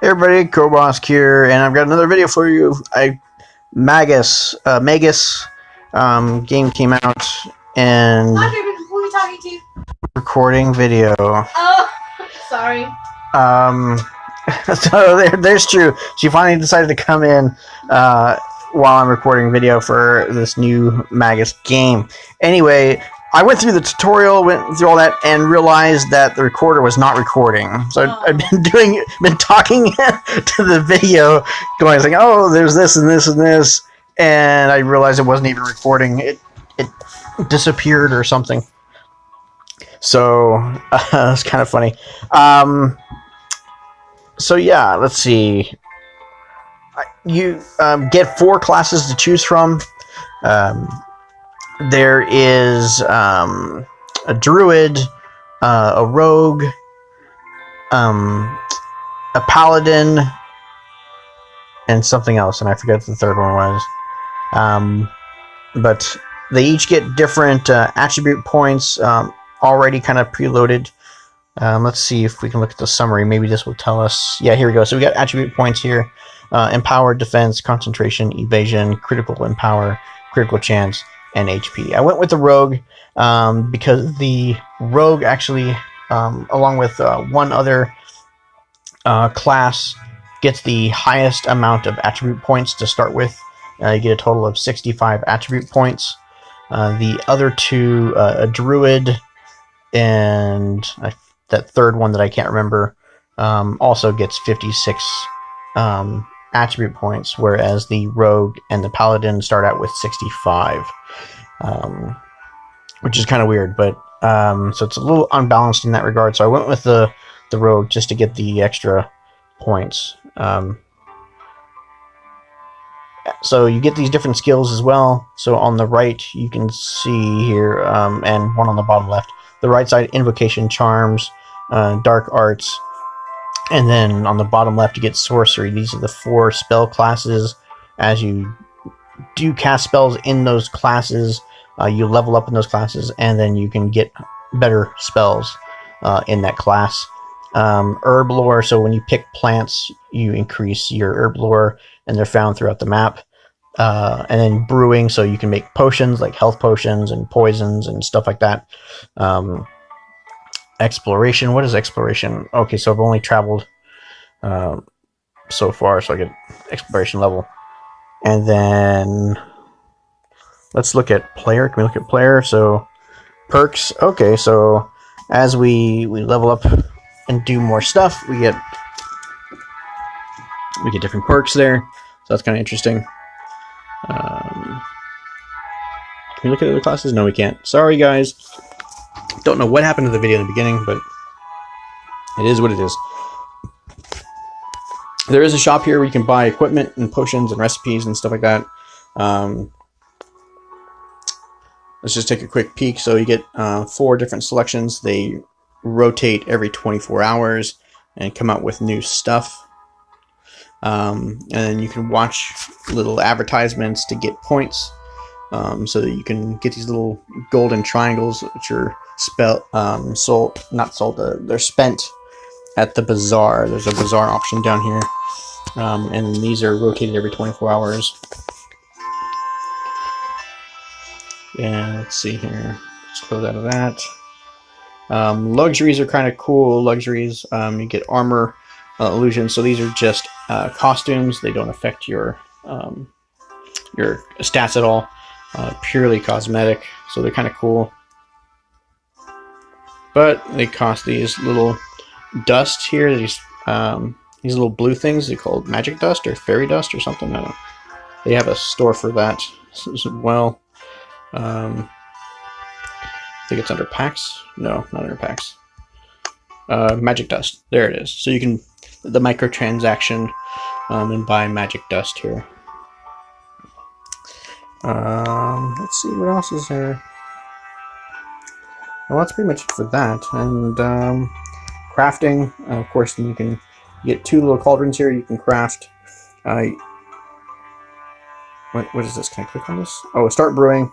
Hey everybody, Kobosk here, and I've got another video for you. Maguss game came out, and Andre, who are you talking to? recording video. Oh, sorry. So there's True. She finally decided to come in while I'm recording video for this new Maguss game. Anyway, I went through the tutorial, went through all that, and realized that the recorder was not recording. So I've been talking to the video, going like, "Oh, there's this and this and this," and I realized it wasn't even recording. It disappeared or something. So it's kind of funny. So yeah, let's see. You get 4 classes to choose from. There is a druid, a rogue, a paladin, and something else, and I forget what the third one was. But they each get different attribute points already kind of preloaded. Let's see if we can look at the summary. Maybe this will tell us. Yeah, here we go. So we got attribute points here. Empower, defense, concentration, evasion, critical empower, critical chance, and HP. I went with the rogue because the rogue actually, along with one other class, gets the highest amount of attribute points to start with. You get a total of 65 attribute points. The other two, a druid and that third one that I can't remember, also gets 56 attribute points, whereas the rogue and the paladin start out with 65, which is kind of weird, but so it's a little unbalanced in that regard. So I went with the rogue just to get the extra points. So you get these different skills as well. So on the right, you can see here, and one on the bottom left, the right side, invocation, charms, dark arts, and then on the bottom left you get sorcery. These are the 4 spell classes. As you do cast spells in those classes, you level up in those classes, and then you can get better spells in that class. Herb lore, so when you pick plants, you increase your herb lore, and they're found throughout the map. And then brewing, so you can make potions, like health potions and poisons and stuff like that. Exploration, what is exploration? Okay, so I've only traveled so far, so I get exploration level. And then let's look at player. Can we look at player? So perks. Okay, so as we level up and do more stuff, we get different perks there. So that's kind of interesting. Can we look at other classes? No, we can't. Sorry, guys. Don't know what happened to the video in the beginning, but it is what it is. There is a shop here where you can buy equipment and potions and recipes and stuff like that. Let's just take a quick peek. So you get 4 different selections. They rotate every 24 hours and come out with new stuff. And then you can watch little advertisements to get points, so that you can get these little golden triangles, which are they're spent at the bazaar. There's a bazaar option down here, and these are rotated every 24 hours. Yeah, let's see here. Let's close out of that. Luxuries are kind of cool. Luxuries, you get armor, illusions. So these are just costumes. They don't affect your stats at all. Purely cosmetic. So they're kind of cool. But they cost these little dust here. These little blue things. They're called magic dust or fairy dust or something. I don't know. They have a store for that as well. I think it's under packs. No, not under packs. Magic dust. There it is. So you can the microtransaction and buy magic dust here. Let's see what else is there. Well, that's pretty much it for that. And crafting, of course, you can get 2 little cauldrons here. You can craft. What is this? Can I click on this? Oh, start brewing.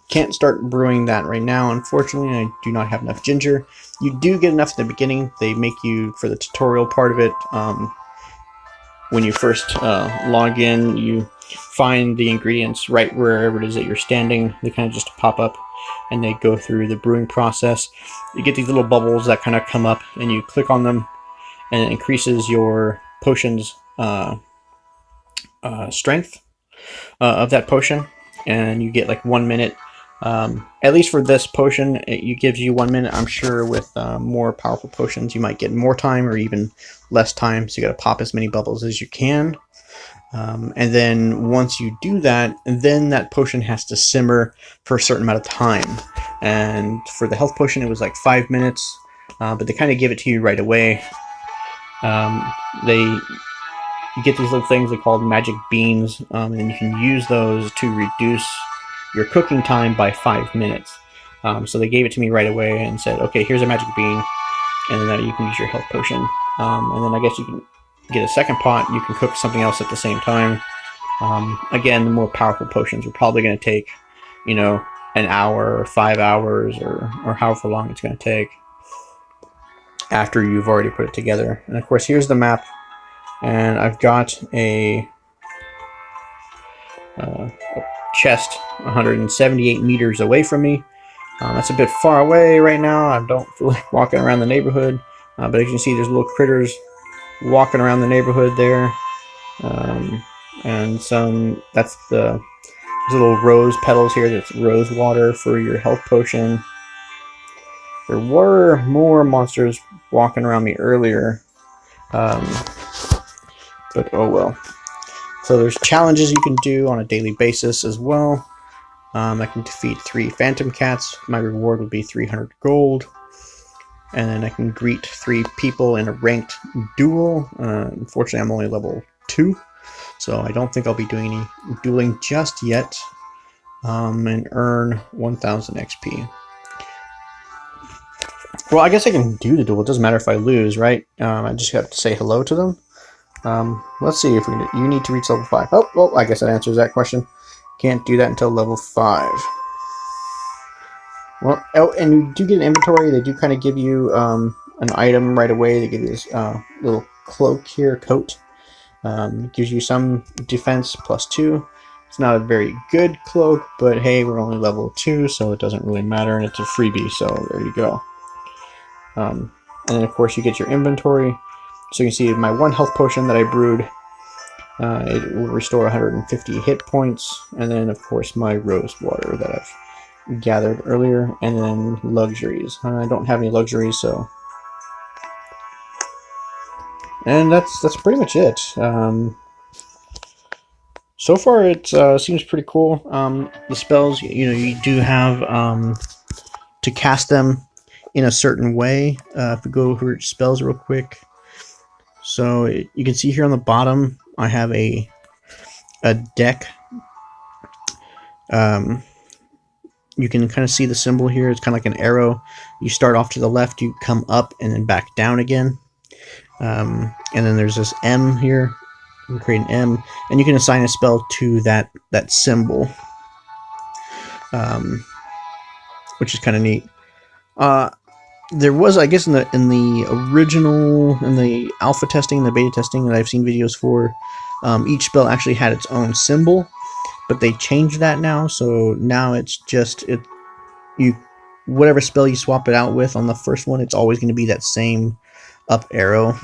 Can't start brewing that right now, unfortunately. I do not have enough ginger. You do get enough at the beginning. They make you, for the tutorial part of it, when you first log in, you find the ingredients right wherever it is that you're standing. They kind of just pop up and they go through the brewing process. You get these little bubbles that kind of come up and you click on them, and it increases your potion's strength of that potion, and you get like 1 minute. At least for this potion, it gives you 1 minute. I'm sure with more powerful potions, you might get more time or even less time. So you got to pop as many bubbles as you can. And then once you do that, then that potion has to simmer for a certain amount of time. And for the health potion, it was like 5 minutes, but they kind of give it to you right away. You get these little things they call magic beans, and you can use those to reduce your cooking time by 5 minutes. So they gave it to me right away and said, okay, here's a magic bean, and then you can use your health potion. And then I guess you can get a second pot, you can cook something else at the same time. Again, the more powerful potions are probably going to take, you know, an hour or 5 hours or however long it's going to take after you've already put it together. And of course, here's the map, and I've got a chest 178 meters away from me. That's a bit far away right now. I don't feel like walking around the neighborhood, but as you can see, there's little critters walking around the neighborhood there, and that's the little rose petals here. That's rose water for your health potion. There were more monsters walking around me earlier, but oh well. So there's challenges you can do on a daily basis as well. I can defeat 3 phantom cats. My reward would be 300 gold. And then I can greet 3 people in a ranked duel. Unfortunately, I'm only level 2, so I don't think I'll be doing any dueling just yet. And earn 1000 XP. Well, I guess I can do the duel. It doesn't matter if I lose, right? I just have to say hello to them. Let's see if we can. You need to reach level 5. Oh, well, I guess that answers that question. Can't do that until level 5. Well, oh, and you do get an inventory. They do kind of give you an item right away. They give you this little cloak here, coat. It gives you some defense +2. It's not a very good cloak, but hey, we're only level 2, so it doesn't really matter, and it's a freebie, so there you go. And then, of course, you get your inventory. So you can see my 1 health potion that I brewed. It will restore 150 hit points. And then, of course, my rose water that I've gathered earlier. And then luxuries. I don't have any luxuries, so... And that's pretty much it. So far, it seems pretty cool. The spells, you do have to cast them in a certain way. If we go over spells real quick. So you can see here on the bottom, I have a deck. You can kind of see the symbol here. It's kind of like an arrow. You start off to the left, you come up, and then back down again. And then there's this M here. You can create an M, and you can assign a spell to that symbol, which is kind of neat. There was, I guess, in the original, in the alpha testing, the beta testing that I've seen videos for, each spell actually had its own symbol, but they changed that now. So now it's just whatever spell you swap it out with on the first one, it's always going to be that same up arrow.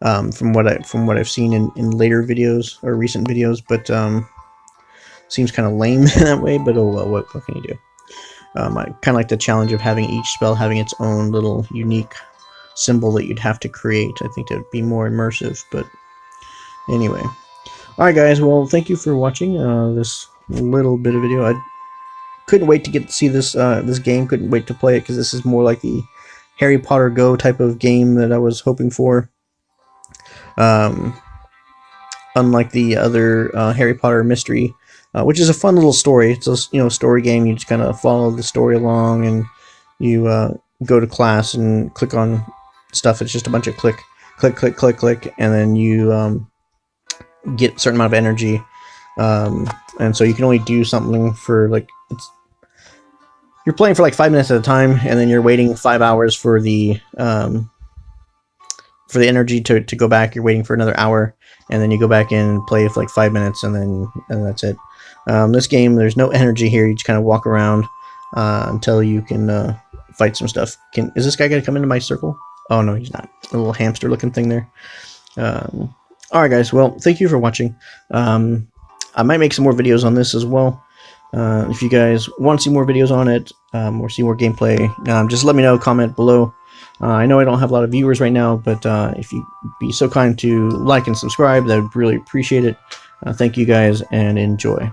From what I've seen in later videos or recent videos, but seems kind of lame that way. But oh well, what can you do? I kind of like the challenge of having each spell having its own little unique symbol that you'd have to create. I think that would be more immersive, but anyway. Alright guys, well, thank you for watching this little bit of video. I couldn't wait to get to see this game, couldn't wait to play it, because this is more like the Harry Potter Go type of game that I was hoping for. Unlike the other Harry Potter mystery, which is a fun little story. It's a story game. You just kind of follow the story along, and you go to class and click on stuff. It's just a bunch of click, click, click, click, click, and then you get a certain amount of energy. And so you can only do something for you're playing for like 5 minutes at a time, and then you're waiting 5 hours for the for the energy to go back, you're waiting for another hour, and then you go back in and play for like 5 minutes, and that's it. This game, there's no energy here. You just kind of walk around until you can fight some stuff. Is this guy gonna come into my circle? Oh no, he's not. A little hamster looking thing there. Alright guys, well, thank you for watching. I might make some more videos on this as well. If you guys want to see more videos on it, or see more gameplay, just let me know, comment below. I know I don't have a lot of viewers right now, but if you'd be so kind to like and subscribe, that would really appreciate it. Thank you guys, and enjoy.